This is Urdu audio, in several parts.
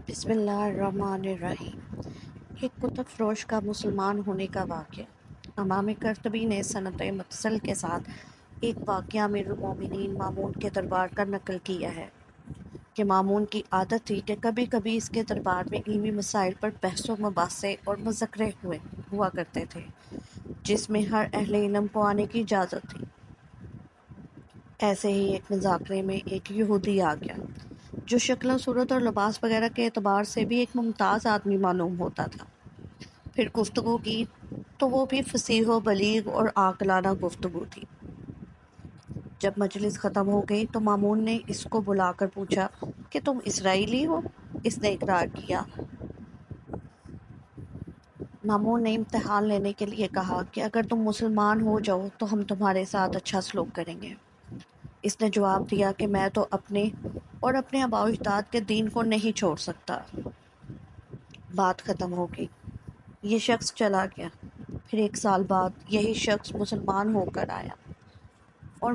بسم اللہ الرحمن الرحیم۔ ایک کتب فروش کا مسلمان ہونے کا واقعہ۔ امام قرطبی نے سند متصل کے ساتھ ایک واقعہ امیر المومنین مامون کے دربار کا نقل کیا ہے کہ مامون کی عادت تھی کہ کبھی کبھی اس کے دربار میں علمی مسائل پر بحث و مباحثے اور مذاکرے ہوا کرتے تھے، جس میں ہر اہل علم کو آنے کی اجازت تھی۔ ایسے ہی ایک مذاکرے میں ایک یہودی آ گیا جو شکل و صورت اور لباس وغیرہ کے اعتبار سے بھی ایک ممتاز آدمی معلوم ہوتا تھا۔ پھر گفتگو کی تو وہ بھی فصیح و بلیغ اور عاقلانہ گفتگو تھی۔ جب مجلس ختم ہو گئی تو مامون نے اس کو بلا کر پوچھا کہ تم اسرائیلی ہو؟ اس نے اقرار کیا۔ مامون نے امتحان لینے کے لیے کہا کہ اگر تم مسلمان ہو جاؤ تو ہم تمہارے ساتھ اچھا سلوک کریں گے۔ اس نے جواب دیا کہ میں تو اپنے اور اپنے آباء و اجداد کے دین کو نہیں چھوڑ سکتا۔ بات ختم ہو گئی، یہ شخص چلا گیا۔ پھر 1 سال بعد یہی شخص مسلمان ہو کر آیا اور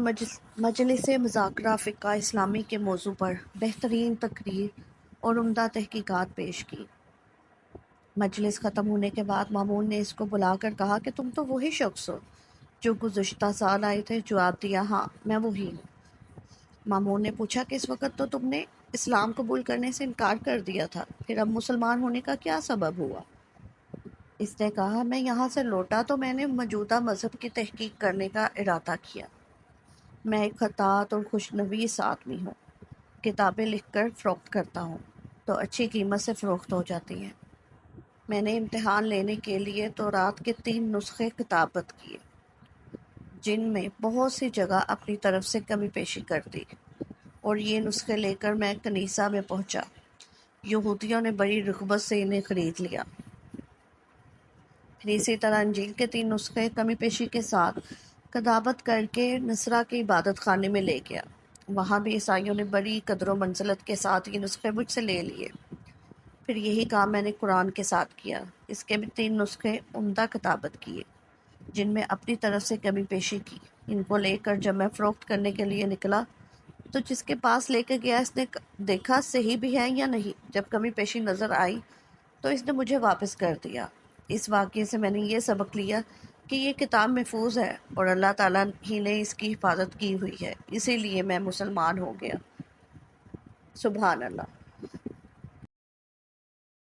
مجلس مذاکرہ فقہ اسلامی کے موضوع پر بہترین تقریر اور عمدہ تحقیقات پیش کی۔ مجلس ختم ہونے کے بعد مامون نے اس کو بلا کر کہا کہ تم تو وہی شخص ہو جو گزشتہ سال آئے تھے۔ جواب دیا، ہاں میں وہی ہوں۔ مامون نے پوچھا کہ اس وقت تو تم نے اسلام قبول کرنے سے انکار کر دیا تھا، پھر اب مسلمان ہونے کا کیا سبب ہوا؟ اس نے کہا، میں یہاں سے لوٹا تو میں نے موجودہ مذہب کی تحقیق کرنے کا ارادہ کیا۔ میں ایک خطاط اور خوشنویس آدمی ہوں، کتابیں لکھ کر فروخت کرتا ہوں تو اچھی قیمت سے فروخت ہو جاتی ہیں۔ میں نے امتحان لینے کے لیے تورات کے 3 نسخے کتابت کیے، جن میں بہت سی جگہ اپنی طرف سے کمی بیشی کر دی، اور یہ نسخے لے کر میں کنیسہ میں پہنچا۔ یہودیوں نے بڑی رغبت سے انہیں خرید لیا۔ پھر اسی طرح انجیل کے 3 نسخے کمی بیشی کے ساتھ کتابت کر کے نصرہ کے عبادت خانے میں لے گیا۔ وہاں بھی عیسائیوں نے بڑی قدر و منزلت کے ساتھ یہ نسخے مجھ سے لے لیے۔ پھر یہی کام میں نے قرآن کے ساتھ کیا، اس کے بھی 3 نسخے عمدہ کتابت کیے، جن میں اپنی طرف سے کمی بیشی کی۔ ان کو لے کر جب میں فروخت کرنے کے لیے نکلا تو جس کے پاس لے کے گیا اس نے دیکھا صحیح بھی ہے یا نہیں۔ جب کمی بیشی نظر آئی تو اس نے مجھے واپس کر دیا۔ اس واقعے سے میں نے یہ سبق لیا کہ یہ کتاب محفوظ ہے اور اللہ تعالیٰ ہی نے اس کی حفاظت کی ہوئی ہے، اسی لیے میں مسلمان ہو گیا۔ سبحان اللہ۔